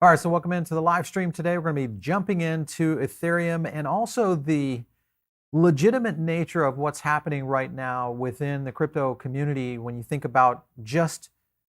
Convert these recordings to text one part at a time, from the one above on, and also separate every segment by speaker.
Speaker 1: All right, so welcome into the live stream today. We're going to be jumping into Ethereum and also the legitimate nature of what's happening right now within the crypto community when you think about just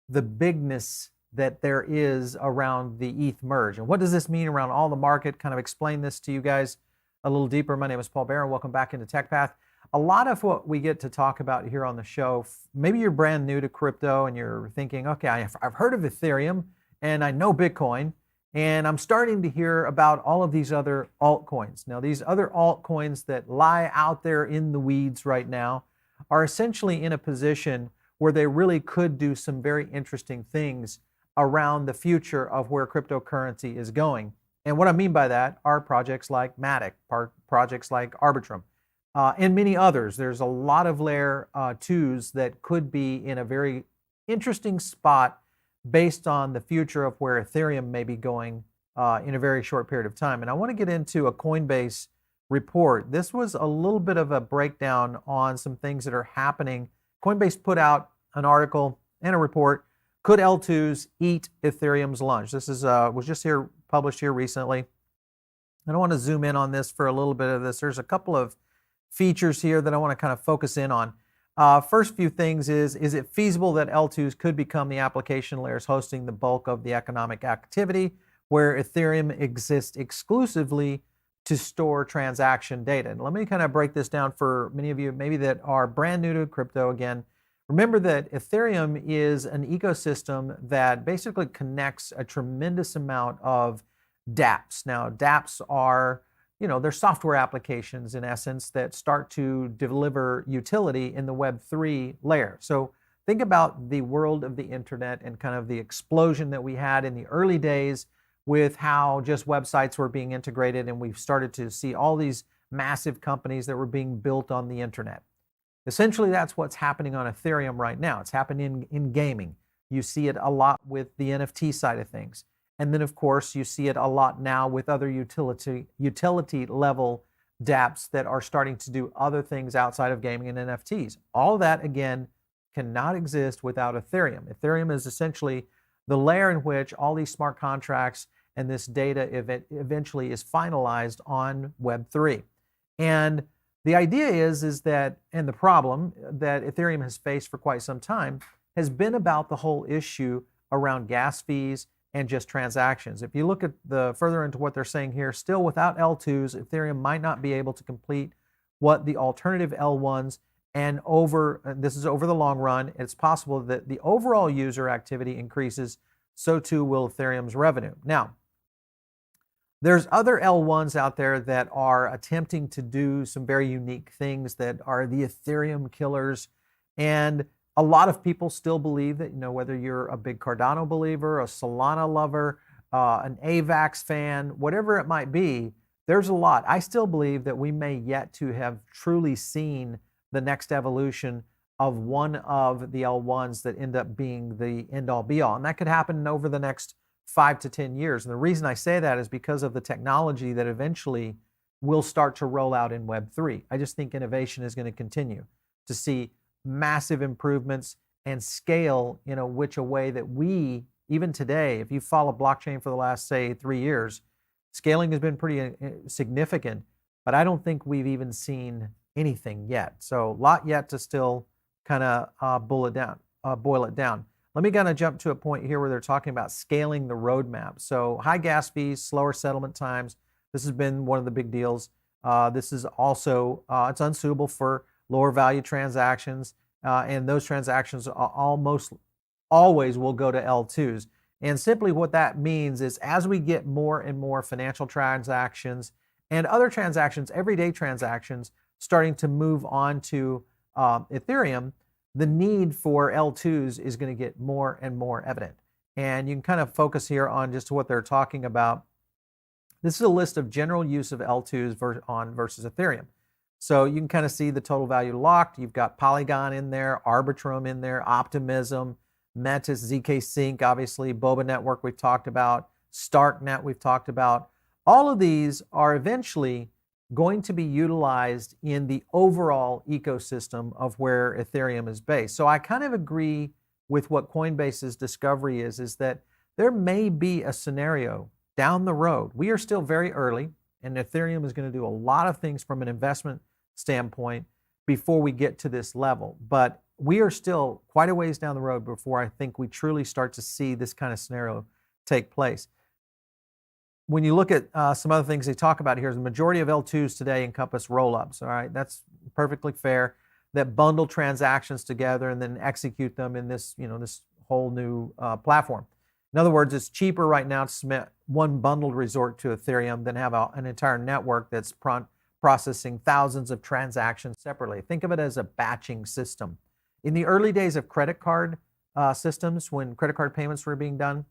Speaker 1: the bigness that there is around the ETH merge. And what does this mean around all the market? Kind of explain this to you guys a little deeper. My name is Paul Barron. Welcome back into TechPath. A lot of what we get to talk about here on the show, maybe you're brand new to crypto and you're thinking, okay, I've heard of Ethereum and I know Bitcoin, and I'm starting to hear about all of these other altcoins. Now, these other altcoins that lie out there in the weeds right now are essentially in a position where they really could do some very interesting things around the future of where cryptocurrency is going. And what I mean by that are projects like MATIC, projects like Arbitrum, and many others. There's a lot of Layer-2s that could be in a very interesting spot based on the future of where Ethereum may be going in a very short period of time. And I want to get into a Coinbase report. This was a little bit of a breakdown on some things that are happening. Coinbase put out an article and a report, Could L2s Eat Ethereum's Lunch? This is was just published here recently. I don't want to zoom in on this for a little bit of this. There's a couple of features here that I want to kind of focus in on. First few things is it feasible that L2s could become the application layers hosting the bulk of the economic activity where Ethereum exists exclusively to store transaction data? And let me kind of break this down for many of you maybe that are brand new to crypto again. Remember that Ethereum is an ecosystem that basically connects a tremendous amount of dApps. Now, dApps are they're software applications in essence that start to deliver utility in the Web3 layer. So think about the world of the internet and kind of the explosion that we had in the early days with how just websites were being integrated, and we've started to see all these massive companies that were being built on the internet. Essentially, that's what's happening on Ethereum right now. It's happening in gaming. You see it a lot with the NFT side of things. And then, of course, you see it a lot now with other utility level dApps that are starting to do other things outside of gaming and NFTs. All that, again, cannot exist without Ethereum. Ethereum is essentially the layer in which all these smart contracts and this data eventually is finalized on Web3. And the idea is that, and the problem that Ethereum has faced for quite some time has been about the whole issue around gas fees and just transactions. If you look at further into what they're saying here, still without L2s, Ethereum might not be able to complete what the alternative L1s and this is over the long run. It's possible that the overall user activity increases, so too will Ethereum's revenue. Now, there's other L1s out there that are attempting to do some very unique things that are the Ethereum killers. And a lot of people still believe that, whether you're a big Cardano believer, a Solana lover, an AVAX fan, whatever it might be, there's a lot. I still believe that we may yet to have truly seen the next evolution of one of the L1s that end up being the end-all be-all. And that could happen over the next 5 to 10 years. And the reason I say that is because of the technology that eventually will start to roll out in Web3. I just think innovation is going to continue to see massive improvements and scale in a way that we, even today, if you follow blockchain for the last, say, 3 years, scaling has been pretty significant, but I don't think we've even seen anything yet. So a lot yet to still kind of boil it down. Let me kind of jump to a point here where they're talking about scaling the roadmap. So high gas fees, slower settlement times. This has been one of the big deals. This is also, it's unsuitable for lower value transactions, and those transactions almost always will go to L2s. And simply what that means is as we get more and more financial transactions and other transactions, everyday transactions, starting to move on to Ethereum, the need for L2s is going to get more and more evident. And you can kind of focus here on just what they're talking about. This is a list of general use of L2s versus Ethereum. So you can kind of see the total value locked. You've got Polygon in there, Arbitrum in there, Optimism, Metis, ZK Sync, obviously, Boba Network we've talked about, StarkNet we've talked about. All of these are eventually going to be utilized in the overall ecosystem of where Ethereum is based. So I kind of agree with what Coinbase's discovery is that there may be a scenario down the road. We are still very early, and Ethereum is going to do a lot of things from an investment standpoint before we get to this level. But we are still quite a ways down the road before I think we truly start to see this kind of scenario take place. When you look at some other things they talk about here, the majority of L2s today encompass rollups. All right, that's perfectly fair. That bundle transactions together and then execute them in this, this whole new platform. In other words, it's cheaper right now to submit one bundled resort to Ethereum than have an entire network that's processing thousands of transactions separately. Think of it as a batching system. In the early days of credit card systems, when credit card payments were being done,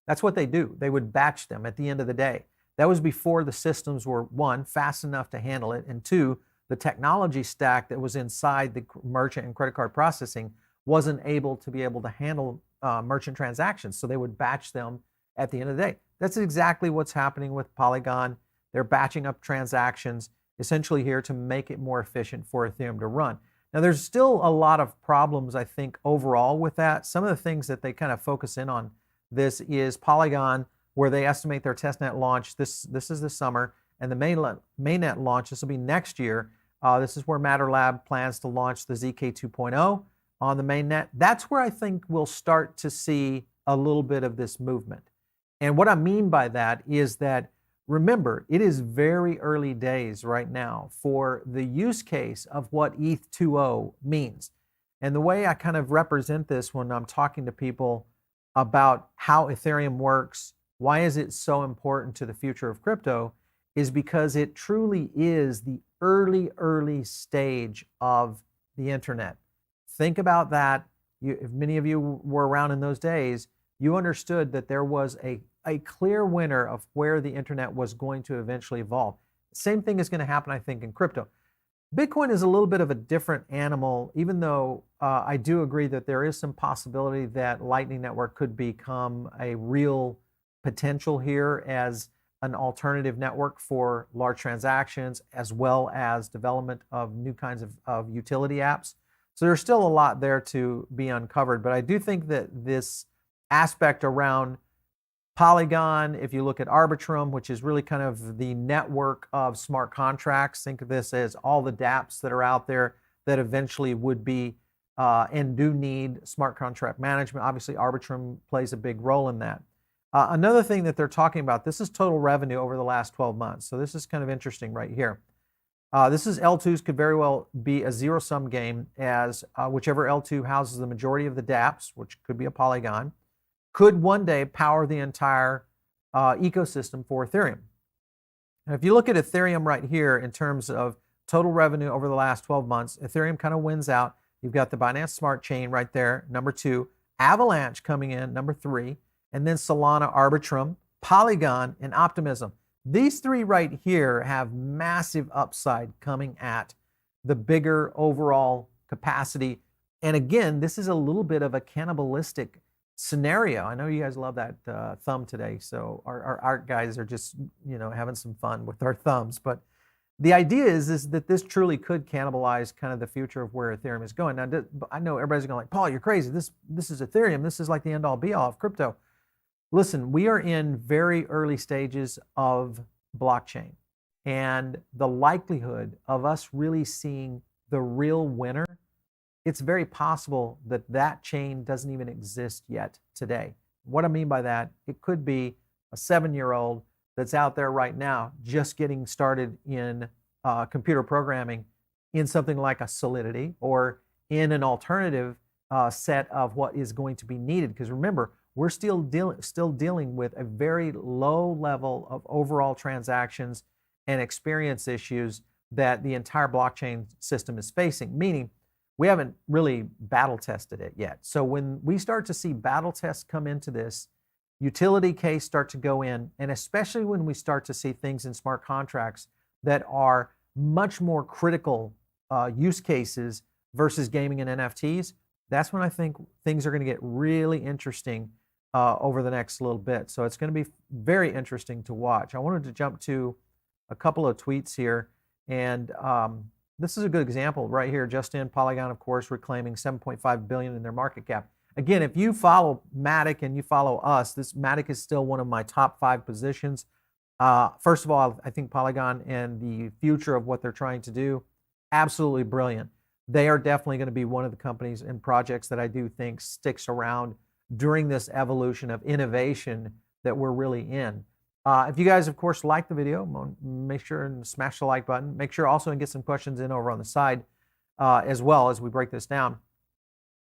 Speaker 1: that's what they do. They would batch them at the end of the day. That was before the systems were, one, fast enough to handle it, and two, the technology stack that was inside the merchant and credit card processing wasn't able to handle merchant transactions. So they would batch them at the end of the day. That's exactly what's happening with Polygon. They're batching up transactions essentially here to make it more efficient for Ethereum to run. Now, there's still a lot of problems, I think, overall with that. Some of the things that they kind of focus in on this is Polygon, where they estimate their testnet launch. This is this summer, and the mainnet launch, this will be next year. This is where Matter Lab plans to launch the ZK 2.0 on the mainnet. That's where I think we'll start to see a little bit of this movement. And what I mean by that is that, remember, it is very early days right now for the use case of what ETH 2.0 means. And the way I kind of represent this when I'm talking to people about how Ethereum works, why is it so important to the future of crypto, is because it truly is the early stage of the internet. Think about that. If many of you were around in those days, you understood that there was a clear winner of where the internet was going to eventually evolve. Same thing is going to happen, I think, in crypto. Bitcoin is a little bit of a different animal, even though I do agree that there is some possibility that Lightning Network could become a real potential here as an alternative network for large transactions, as well as development of new kinds of utility apps. So there's still a lot there to be uncovered, but I do think that this aspect around Polygon, if you look at Arbitrum, which is really kind of the network of smart contracts, think of this as all the dApps that are out there that eventually would be and do need smart contract management. Obviously, Arbitrum plays a big role in that. Another thing that they're talking about, this is total revenue over the last 12 months. So this is kind of interesting right here. This is L2s could very well be a zero-sum game, as whichever L2 houses the majority of the dApps, which could be a Polygon, could one day power the entire ecosystem for Ethereum. And if you look at Ethereum right here in terms of total revenue over the last 12 months, Ethereum kind of wins out. You've got the Binance Smart Chain right there, number 2, Avalanche coming in, number 3, and then Solana, Arbitrum, Polygon, and Optimism. These 3 right here have massive upside coming at the bigger overall capacity. And again, this is a little bit of a cannibalistic scenario. I know you guys love that thumb today, so our art guys are just having some fun with our thumbs. But the idea is that this truly could cannibalize kind of the future of where Ethereum is going. Now, I know everybody's going like, Paul, you're crazy. This is Ethereum. This is like the end-all be-all of crypto. Listen, we are in very early stages of blockchain, and the likelihood of us really seeing the real winner, it's very possible that that chain doesn't even exist yet today. What I mean by that, it could be a 7-year-old that's out there right now just getting started in computer programming in something like a Solidity or in an alternative set of what is going to be needed. Because remember, we're still dealing with a very low level of overall transactions and experience issues that the entire blockchain system is facing, meaning we haven't really battle tested it yet. So when we start to see battle tests come into this, utility case start to go in, and especially when we start to see things in smart contracts that are much more critical use cases versus gaming and NFTs, that's when I think things are going to get really interesting over the next little bit. So it's going to be very interesting to watch. I wanted to jump to a couple of tweets here, and this is a good example right here. Just in Polygon, of course, reclaiming 7.5 billion in their market cap. again, if you follow MATIC and you follow us, this MATIC is still one of my top 5 positions. First of all, I think Polygon and the future of what they're trying to do, absolutely brilliant. They are definitely going to be one of the companies and projects that I do think sticks around during this evolution of innovation that we're really in. If you guys, of course, like the video, make sure and smash the like button. Make sure also and get some questions in over on the side as well as we break this down.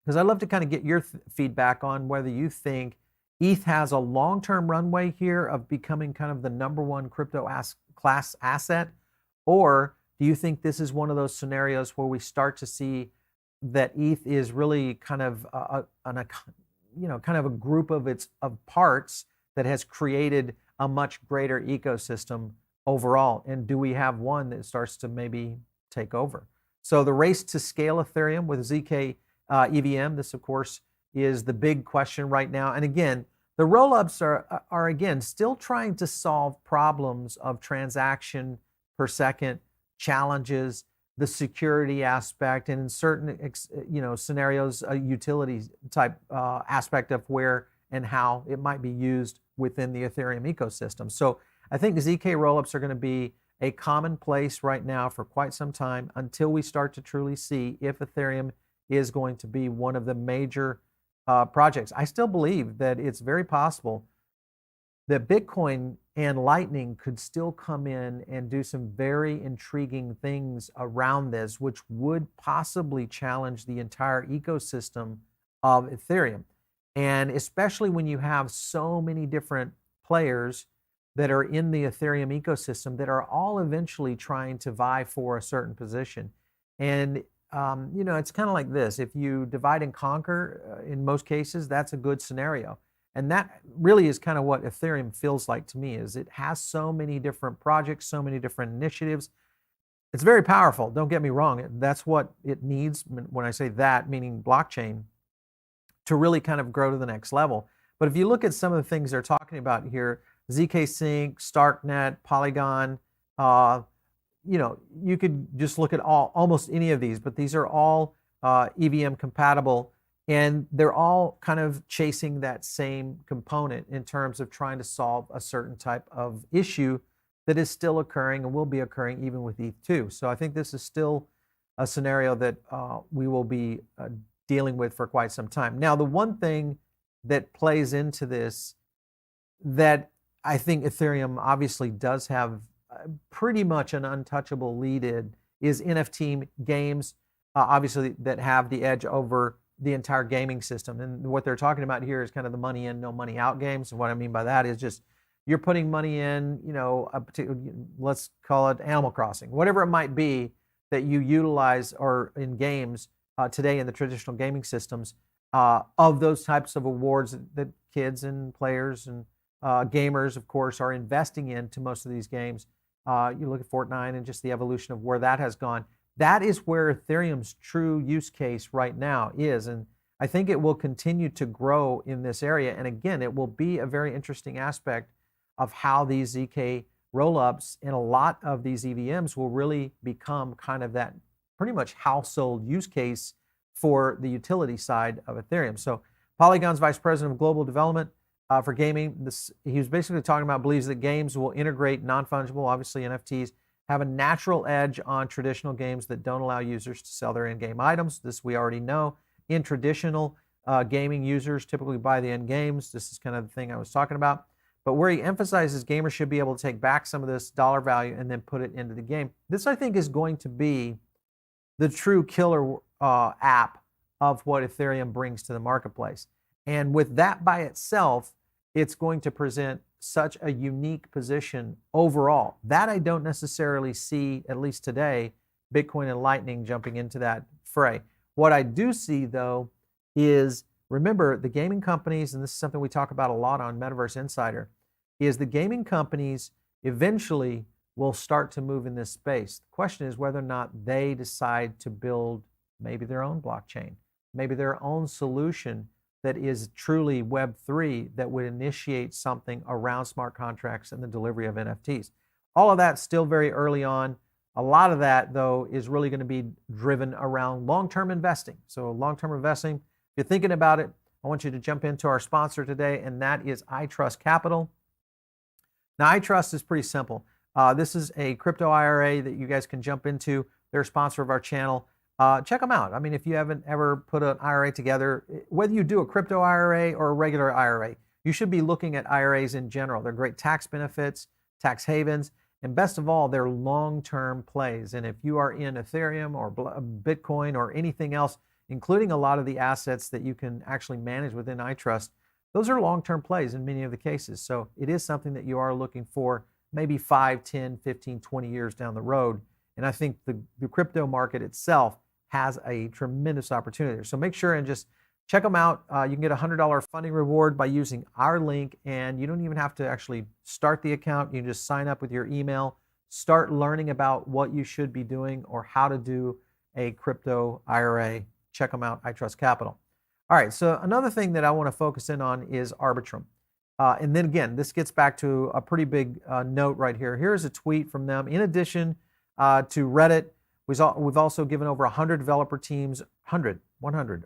Speaker 1: Because I'd love to kind of get your feedback on whether you think ETH has a long-term runway here of becoming kind of the #1 crypto class asset, or do you think this is one of those scenarios where we start to see that ETH is really kind of kind of a group of parts that has created a much greater ecosystem overall? And do we have one that starts to maybe take over? So the race to scale Ethereum with ZK EVM, this of course is the big question right now. And again, the rollups are again still trying to solve problems of transaction per second, challenges, the security aspect, and in certain scenarios, a utility type aspect of where and how it might be used within the Ethereum ecosystem. So I think ZK rollups are going to be a commonplace right now for quite some time until we start to truly see if Ethereum is going to be one of the major projects. I still believe that it's very possible that Bitcoin and Lightning could still come in and do some very intriguing things around this, which would possibly challenge the entire ecosystem of Ethereum. And especially when you have so many different players that are in the Ethereum ecosystem that are all eventually trying to vie for a certain position. And it's kind of like this. If you divide and conquer, in most cases, that's a good scenario. And that really is kind of what Ethereum feels like to me, is it has so many different projects, so many different initiatives. It's very powerful, don't get me wrong. That's what it needs, when I say that, meaning blockchain, to really kind of grow to the next level. But if you look at some of the things they're talking about here, ZK Sync, Starknet, Polygon, you could just look at almost any of these, but these are all EVM compatible, and they're all kind of chasing that same component in terms of trying to solve a certain type of issue that is still occurring and will be occurring even with ETH2. So I think this is still a scenario that we will be dealing with for quite some time. Now, the one thing that plays into this that I think Ethereum obviously does have pretty much an untouchable lead in is NFT games, obviously, that have the edge over the entire gaming system. And what they're talking about here is kind of the money in, no money out games. And what I mean by that is just you're putting money in, a particular, let's call it Animal Crossing, whatever it might be that you utilize or in games today in the traditional gaming systems, of those types of awards that kids and players and gamers, of course, are investing into most of these games. You look at Fortnite and just the evolution of where that has gone. That is where Ethereum's true use case right now is. And I think it will continue to grow in this area. And again, it will be a very interesting aspect of how these ZK rollups and a lot of these EVMs will really become kind of that pretty much household use case for the utility side of Ethereum. So Polygon's Vice President of Global Development for gaming, he was basically talking about, believes that games will integrate non-fungible, obviously NFTs, have a natural edge on traditional games that don't allow users to sell their in-game items. This we already know. In traditional gaming, users typically buy the end games. This is kind of the thing I was talking about. But where he emphasizes gamers should be able to take back some of this dollar value and then put it into the game. This, I think, is going to be the true killer app of what Ethereum brings to the marketplace. And with that by itself, it's going to present such a unique position overall. That I don't necessarily see, at least today, Bitcoin and Lightning jumping into that fray. What I do see, though, is, remember, the gaming companies, and this is something we talk about a lot on Metaverse Insider, is the gaming companies eventually will start to move in this space. The question is whether or not they decide to build maybe their own blockchain, maybe their own solution that is truly Web3 that would initiate something around smart contracts and the delivery of NFTs. All of that's still very early on. A lot of that, though, is really going to be driven around long-term investing. So long-term investing, if you're thinking about it, I want you to jump into our sponsor today, and that is iTrust Capital. Now, iTrust is pretty simple. This is a crypto IRA that you guys can jump into. They're a sponsor of our channel. Check them out. I mean, if you haven't ever put an IRA together, whether you do a crypto IRA or a regular IRA, you should be looking at IRAs in general. They're great tax benefits, tax havens, and best of all, they're long-term plays. And if you are in Ethereum or Bitcoin or anything else, including a lot of the assets that you can actually manage within iTrust, those are long-term plays in many of the cases. So it is something that you are looking for maybe 5, 10, 15, 20 years down the road. And I think the crypto market itself has a tremendous opportunity there. So make sure and just check them out. You can get a $100 funding reward by using our link, and you don't even have to actually start the account. You can just sign up with your email, start learning about what you should be doing or how to do a crypto IRA. Check them out, iTrust Capital. All right, so another thing that I want to focus in on is Arbitrum. And then again, this gets back to a pretty big note right here. Here's a tweet from them. In addition to Reddit, we've also given over 100 developer teams, 100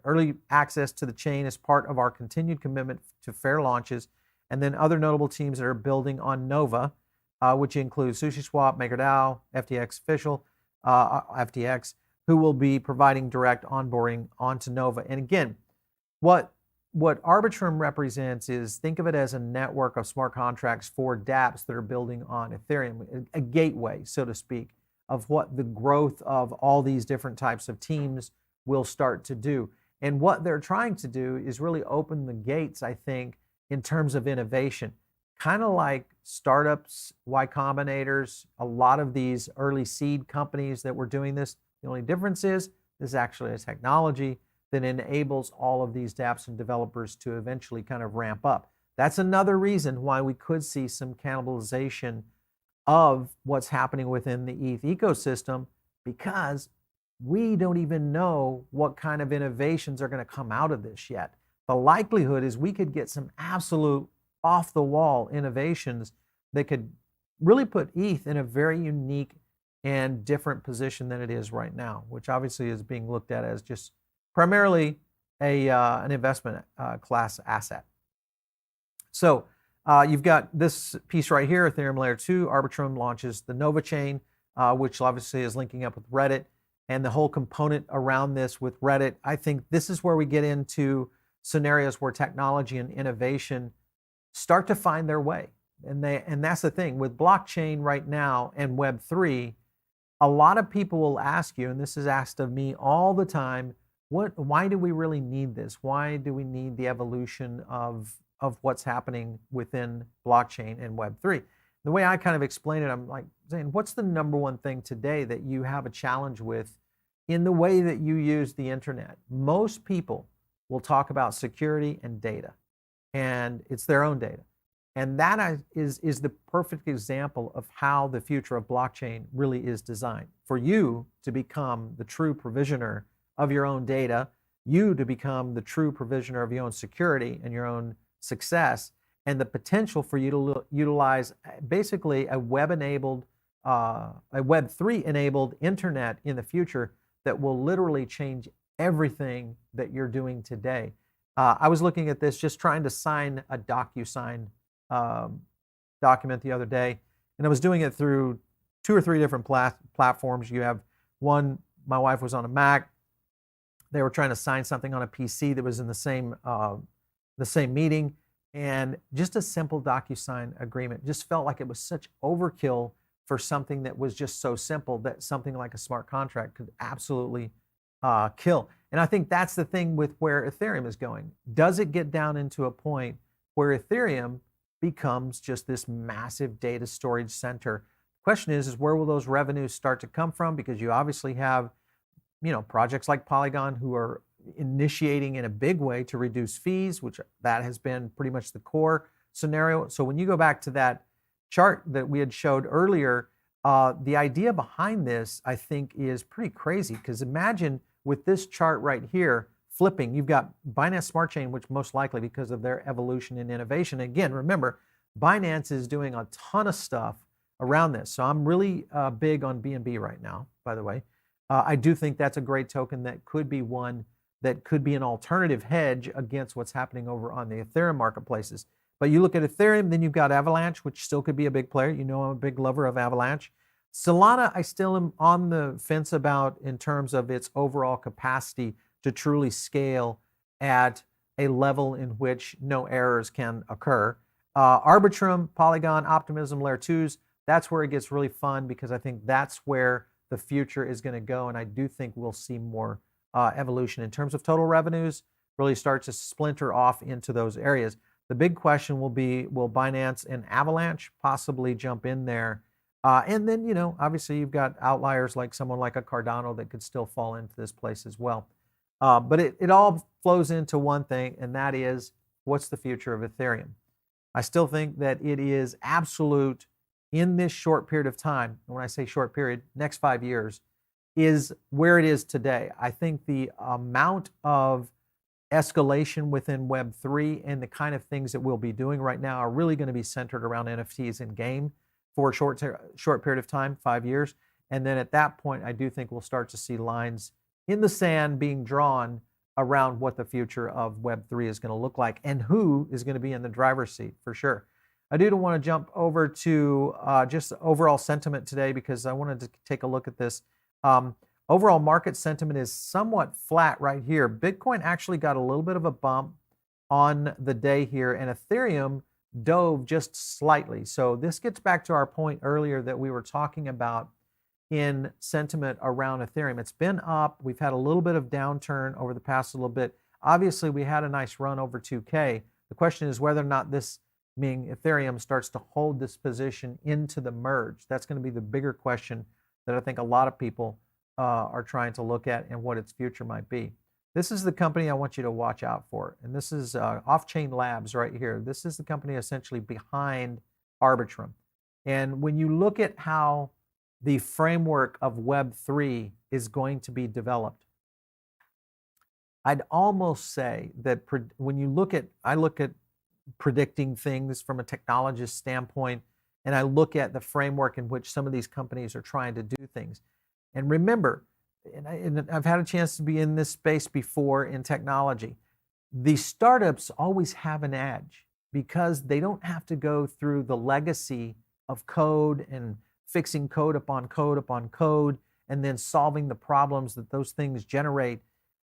Speaker 1: early access to the chain as part of our continued commitment to fair launches. And then other notable teams that are building on Nova, which includes SushiSwap, MakerDAO, FTX Official, FTX, who will be providing direct onboarding onto Nova. And again, what Arbitrum represents is, think of it as a network of smart contracts for dApps that are building on Ethereum, a gateway, so to speak, of what the growth of all these different types of teams will start to do. And what they're trying to do is really open the gates, I think, in terms of innovation. Kind of like startups, Y Combinators, a lot of these early seed companies that were doing this. The only difference is this is actually a technology that enables all of these dApps and developers to eventually kind of ramp up. That's another reason why we could see some cannibalization of what's happening within the ETH ecosystem, because we don't even know what kind of innovations are going to come out of this yet. The likelihood is we could get some absolute off-the-wall innovations that could really put ETH in a very unique and different position than it is right now, which obviously is being looked at as just primarily an investment class asset. So you've got this piece right here, Ethereum Layer-2. Arbitrum launches the Nova chain, which obviously is linking up with Reddit, and the whole component around this with Reddit. I think this is where we get into scenarios where technology and innovation start to find their way. And that's the thing with blockchain right now and Web3. A lot of people will ask you, and this is asked of me all the time, why do we really need this? Why do we need the evolution of what's happening within blockchain and Web3? The way I kind of explain it, I'm like saying, what's the number one thing today that you have a challenge with in the way that you use the internet? Most people will talk about security and data, and it's their own data. And that is the perfect example of how the future of blockchain really is designed. For you to become the true provisioner of your own data, you to become the true provisioner of your own security and your own success, and the potential for you to utilize basically a web-enabled, a Web3-enabled internet in the future that will literally change everything that you're doing today. I was looking at this, just trying to sign a DocuSign document the other day, and I was doing it through 2 or 3 different platforms. You have one, my wife was on a Mac. They were trying to sign something on a PC that was in the same meeting, and just a simple DocuSign agreement just felt like it was such overkill for something that was just so simple that something like a smart contract could absolutely kill. And I think that's the thing with where Ethereum is going. Does it get down into a point where Ethereum becomes just this massive data storage center? The question is where will those revenues start to come from? Because you obviously have, projects like Polygon who are initiating in a big way to reduce fees, which that has been pretty much the core scenario. So when you go back to that chart that we had showed earlier, the idea behind this, I think, is pretty crazy, because imagine with this chart right here flipping, you've got Binance Smart Chain, which most likely because of their evolution and innovation. Again, remember, Binance is doing a ton of stuff around this. So I'm really big on BNB right now, by the way. I do think that's a great token that could be one that could be an alternative hedge against what's happening over on the Ethereum marketplaces. But you look at Ethereum, then you've got Avalanche, which still could be a big player. You know, I'm a big lover of Avalanche. Solana, I still am on the fence about in terms of its overall capacity to truly scale at a level in which no errors can occur. Arbitrum, Polygon, Optimism, Layer-2s, that's where it gets really fun because I think that's where the future is going to go. And I do think we'll see more evolution in terms of total revenues really start to splinter off into those areas. The big question will be, will Binance and Avalanche possibly jump in there? And then, you know, obviously you've got outliers like someone like a Cardano that could still fall into this place as well. But it all flows into one thing, and that is, what's the future of Ethereum? I still think that it is absolute in this short period of time. And when I say short period, next 5 years, is where it is today. I think the amount of escalation within Web3 and the kind of things that we'll be doing right now are really going to be centered around NFTs in game for a short period of time, 5 years. And then at that point, I do think we'll start to see lines in the sand being drawn around what the future of Web3 is going to look like and who is going to be in the driver's seat for sure. I do want to jump over to just the overall sentiment today because I wanted to take a look at this. Overall market sentiment is somewhat flat right here. Bitcoin actually got a little bit of a bump on the day here, and Ethereum dove just slightly. So this gets back to our point earlier that we were talking about in sentiment around Ethereum. It's been up. We've had a little bit of downturn over the past little bit. Obviously, we had a nice run over 2K. The question is whether or not this, meaning Ethereum, starts to hold this position into the merge. That's going to be the bigger question that I think a lot of people are trying to look at and what its future might be. This is the company I want you to watch out for. And this is OffChain Labs right here. This is the company essentially behind Arbitrum. And when you look at how the framework of Web3 is going to be developed, I'd almost say that when you look at, I look at predicting things from a technologist standpoint, and I look at the framework in which some of these companies are trying to do things. And remember, and I've had a chance to be in this space before in technology, the startups always have an edge because they don't have to go through the legacy of code and fixing code upon code upon code and then solving the problems that those things generate.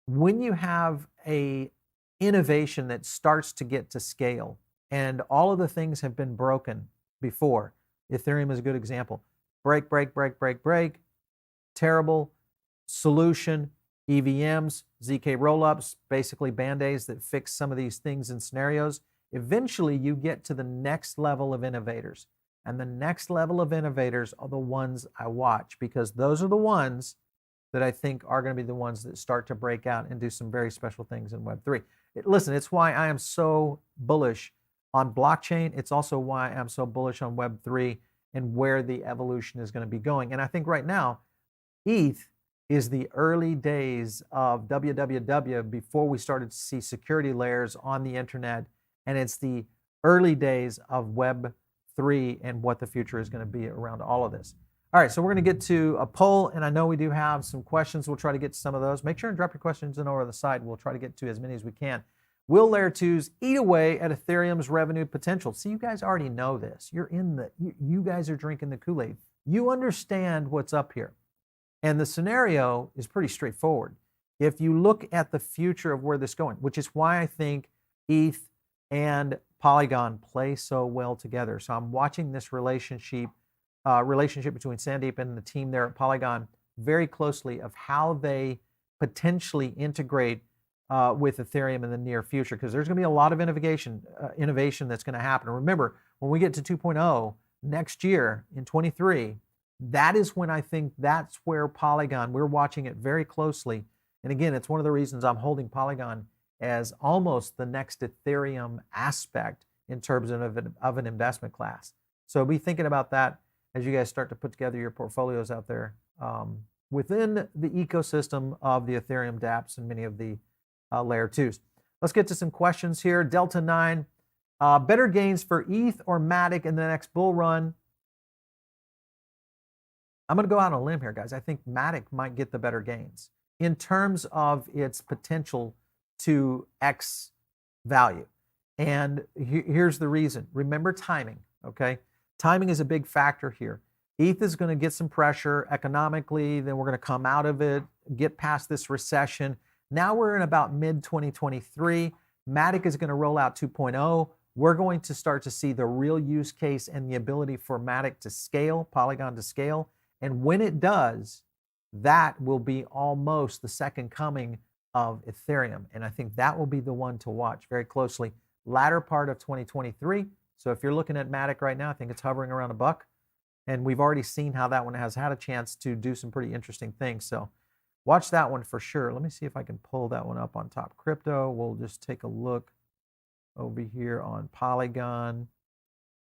Speaker 1: When you have a innovation that starts to get to scale and all of the things have been broken before, Ethereum is a good example. Break, break, break, break, break. Terrible solution. EVMs, ZK rollups, basically band-aids that fix some of these things and scenarios. Eventually, you get to the next level of innovators. And the next level of innovators are the ones I watch because those are the ones that I think are going to be the ones that start to break out and do some very special things in Web3. Listen, it's why I am so bullish on blockchain. It's also why I'm so bullish on Web3 and where the evolution is going to be going. And I think right now, ETH is the early days of www before we started to see security layers on the internet. And it's the early days of Web3 and what the future is going to be around all of this. All right, so we're going to get to a poll, and I know we do have some questions. We'll try to get to some of those. Make sure and drop your questions in over the side. We'll try to get to as many as we can. Will Layer-2s eat away at Ethereum's revenue potential? See, you guys already know this. You're in the, you guys are drinking the Kool-Aid. You understand what's up here. And the scenario is pretty straightforward. If you look at the future of where this is going, which is why I think ETH and Polygon play so well together. So I'm watching this relationship between Sandeep and the team there at Polygon very closely of how they potentially integrate with Ethereum in the near future, because there's going to be a lot of innovation that's going to happen. And remember, when we get to 2.0 next year in 23, that is when I think that's where Polygon, we're watching it very closely. And again, it's one of the reasons I'm holding Polygon as almost the next Ethereum aspect in terms of an investment class. So be thinking about that as you guys start to put together your portfolios out there within the ecosystem of the Ethereum dApps and many of the Layer-2s. Let's get to some questions here. Delta 9, better gains for ETH or MATIC in the next bull run? I'm going to go out on a limb here, guys. I think MATIC might get the better gains. in terms of its potential to X value. And here's the reason. Remember timing, okay? Timing is a big factor here. ETH is going to get some pressure economically, then we're going to come out of it, get past this recession. Now we're in about mid-2023. MATIC is going to roll out 2.0. We're going to start to see the real use case and the ability for MATIC to scale, Polygon to scale. And when it does, that will be almost the second coming of Ethereum. And I think that will be the one to watch very closely. Latter part of 2023. So if you're looking at MATIC right now, I think it's hovering around $1. And we've already seen how that one has had a chance to do some pretty interesting things. So watch that one for sure. Let me see if I can pull that one up on Top Crypto. We'll just take a look over here on Polygon.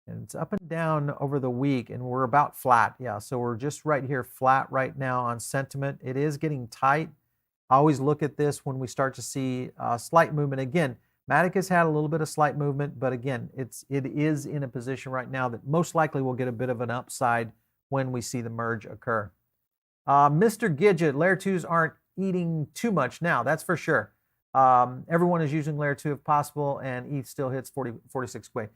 Speaker 1: And it's up and down over the week, and we're about flat. Yeah, so we're just right here flat right now on sentiment. It is getting tight. I always look at this when we start to see slight movement. Again, MATIC has had a little bit of slight movement, but again, it is in a position right now that most likely will get a bit of an upside when we see the merge occur. Mr. Gidget, Layer 2s aren't eating too much now, that's for sure. Everyone is using Layer 2 if possible, and ETH still hits 46 Quay.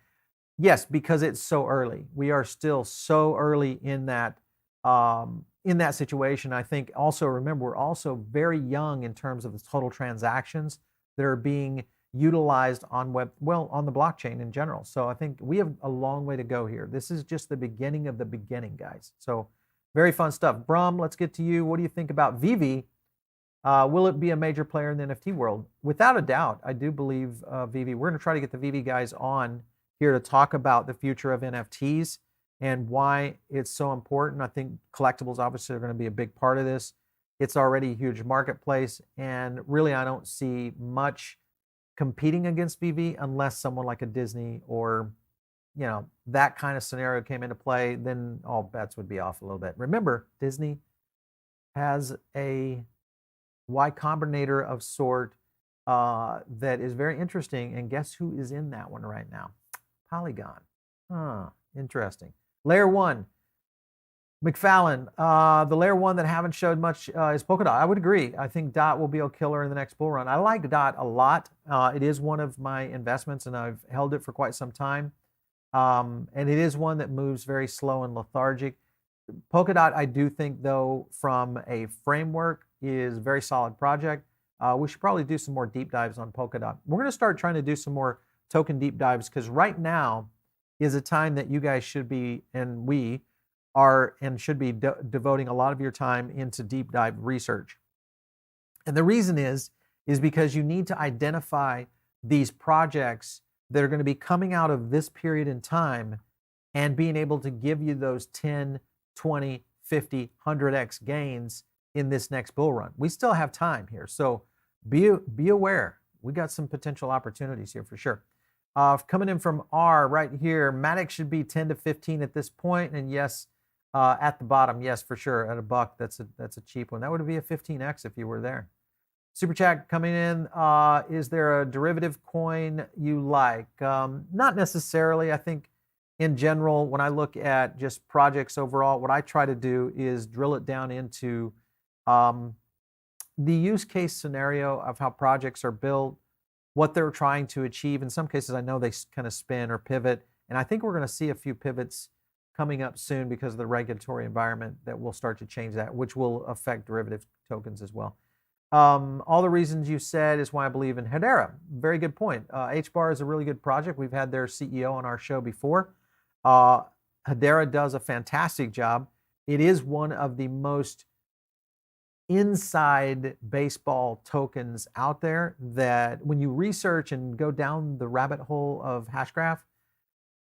Speaker 1: Yes, because it's so early. We are still so early in that situation. I think also remember, we're also very young in terms of the total transactions that are being utilized on on the blockchain in general. So I think we have a long way to go here. This is just the beginning of the beginning, guys. So very fun stuff. Brum, let's get to you. What do you think about VV? Will it be a major player in the NFT world? Without a doubt, I do believe VV. We're going to try to get the VV guys on here to talk about the future of NFTs and why it's so important. I think collectibles obviously are going to be a big part of this. It's already a huge marketplace, and really I don't see much competing against VV unless someone like a Disney or, you know, that kind of scenario came into play. Then all bets would be off a little bit. Remember, Disney has a Y Combinator of sort that is very interesting, and guess who is in that one right now? Polygon. Interesting. Layer 1. McFallon, the Layer 1 that haven't showed much is Polkadot. I would agree. I think DOT will be a killer in the next bull run. I like DOT a lot. It is one of my investments, and I've held it for quite some time. And it is one that moves very slow and lethargic. Polkadot, I do think, though, from a framework, is a very solid project. We should probably do some more deep dives on Polkadot. We're going to start trying to do some more token deep dives, because right now is a time that you guys should be, and we are and should be devoting a lot of your time into deep dive research. And the reason is because you need to identify these projects that are going to be coming out of this period in time and being able to give you those 10, 20, 50, 100x gains in this next bull run. We still have time here, so be aware. We got some potential opportunities here for sure. Coming in from R right here, MATIC should be 10 to 15 at this point, and yes, at the bottom, yes, for sure, at $1, that's a cheap one. That would be a 15x if you were there. Super chat coming in, is there a derivative coin you like? Not necessarily. I think in general, when I look at just projects overall, what I try to do is drill it down into the use case scenario of how projects are built, what they're trying to achieve. In some cases, I know they kind of spin or pivot, and I think we're going to see a few pivots coming up soon because of the regulatory environment that will start to change that, which will affect derivative tokens as well. All the reasons you said is why I believe in Hedera. Very good point. HBAR is a really good project. We've had their CEO on our show before. Hedera does a fantastic job. It is one of the most inside baseball tokens out there that when you research and go down the rabbit hole of Hashgraph,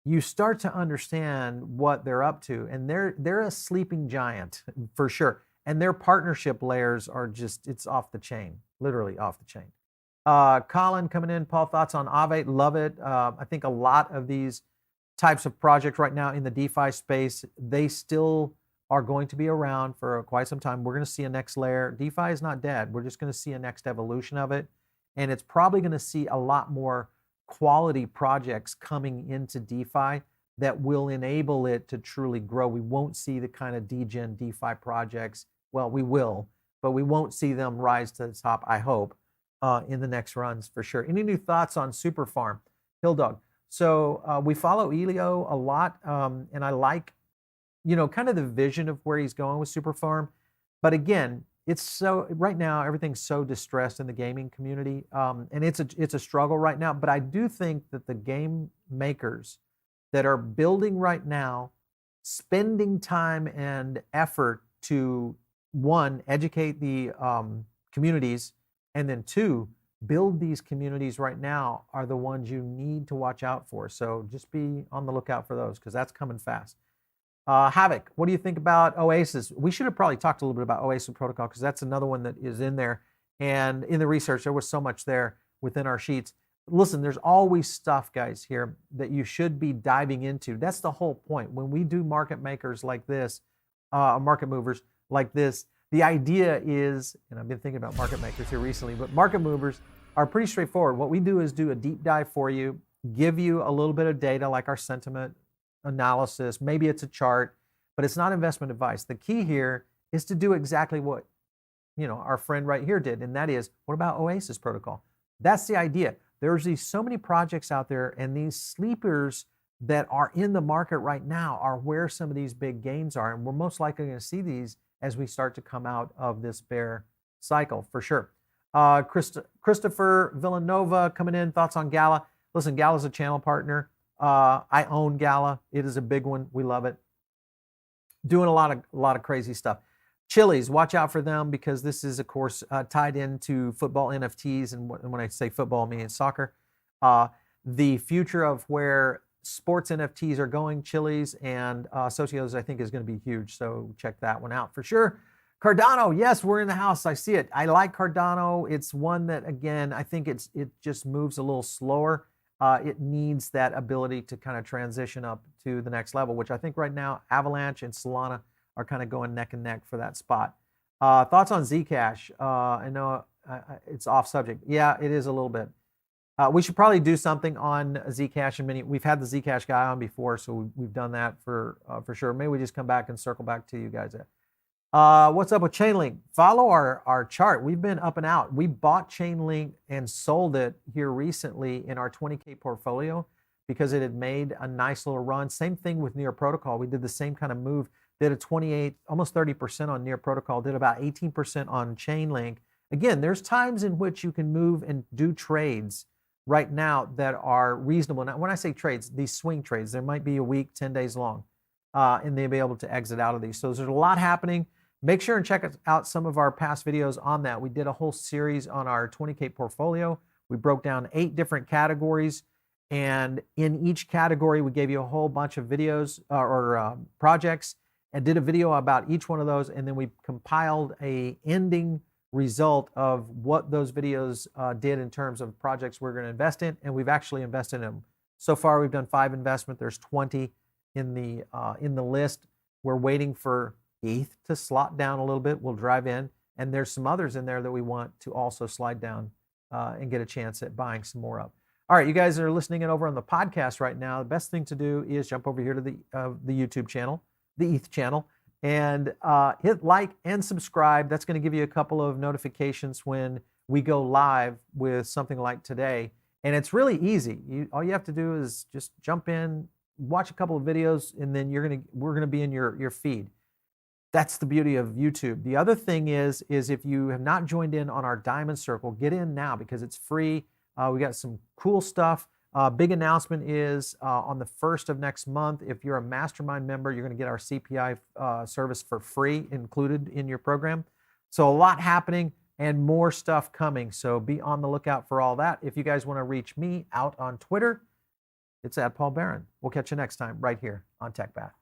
Speaker 1: you start to understand what they're up to. And they're a sleeping giant for sure. And their partnership layers are just, it's off the chain, literally off the chain. Colin coming in, Paul, thoughts on Aave? Love it. I think a lot of these types of projects right now in the DeFi space, they still are going to be around for quite some time. We're going to see a next layer. DeFi is not dead. We're just going to see a next evolution of it. And it's probably going to see a lot more quality projects coming into DeFi that will enable it to truly grow. We won't see the kind of degen DeFi projects. Well, we will, but we won't see them rise to the top, I hope, in the next runs for sure. Any new thoughts on Super Farm? Hill Dog. So we follow Elio a lot, and I like, kind of the vision of where he's going with Super Farm. But again, it's so right now everything's so distressed in the gaming community, and it's a struggle right now. But I do think that the game makers that are building right now, spending time and effort to, one, educate the communities, and then two, build these communities right now are the ones you need to watch out for. So just be on the lookout for those, because that's coming fast. Havoc, what do you think about Oasis? We should have probably talked a little bit about Oasis Protocol, because that's another one that is in there. And in the research, there was so much there within our sheets. Listen, there's always stuff, guys, here that you should be diving into. That's the whole point. When we do market makers like this, market movers like this, the idea is, and I've been thinking about market makers here recently, but market movers are pretty straightforward. What we do is do a deep dive for you, give you a little bit of data like our sentiment analysis, maybe it's a chart, but it's not investment advice. The key here is to do exactly what our friend right here did, and that is, what about Oasis Protocol? That's the idea. There's so many projects out there, and these sleepers that are in the market right now are where some of these big gains are, and we're most likely going to see these as we start to come out of this bear cycle for sure. Christopher Villanova coming in, thoughts on Gala. Listen, Gala's a channel partner. I own Gala. It is a big one. We love it. Doing a lot of crazy stuff. Chili's, watch out for them, because this is, of course, tied into football NFTs. And when I say football, I mean soccer. The future of where sports NFTs are going, Chili's and Socios, I think, is going to be huge. So check that one out for sure. Cardano, yes, we're in the house. I see it. I like Cardano. It's one that, again, I think it just moves a little slower. It needs that ability to kind of transition up to the next level, which I think right now Avalanche and Solana are kind of going neck and neck for that spot. Thoughts on Zcash? I know it's off subject. Yeah, it is a little bit. We should probably do something on Zcash and we've had the Zcash guy on before, so we've done that for sure. Maybe we just come back and circle back to you guys. What's up with Chainlink? Follow our chart. We've been up and out. We bought Chainlink and sold it here recently in our 20K portfolio because it had made a nice little run. Same thing with Near Protocol. We did the same kind of move. Did a 28, almost 30% on Near Protocol. Did about 18% on Chainlink. Again, there's times in which you can move and do trades right now that are reasonable. Now, when I say trades, these swing trades, there might be a week, 10 days long, and they'll be able to exit out of these. So there's a lot happening. Make sure and check out some of our past videos on that. We did a whole series on our 20K portfolio. We broke down 8 different categories, and in each category, we gave you a whole bunch of videos or projects, and did a video about each one of those, and then we compiled a ending result of what those videos did in terms of projects we're going to invest in, and we've actually invested in them. So far, we've done 5 investments. There's 20 in the list. We're waiting for ETH to slot down a little bit. We'll drive in, and there's some others in there that we want to also slide down and get a chance at buying some more up. All right, you guys are listening in over on the podcast right now. The best thing to do is jump over here to the YouTube channel, the ETH channel, and hit like and subscribe. That's going to give you a couple of notifications when we go live with something like today. And it's really easy. All you have to do is just jump in, watch a couple of videos, and then we're gonna be in your feed. That's the beauty of YouTube. The other thing is if you have not joined in on our Diamond Circle, get in now because it's free. We got some cool stuff. Big announcement is on the 1st of next month, if you're a mastermind member, you're going to get our CPI service for free included in your program. So a lot happening and more stuff coming. So be on the lookout for all that. If you guys want to reach me out on Twitter, it's @PaulBaron. We'll catch you next time right here on TechBath.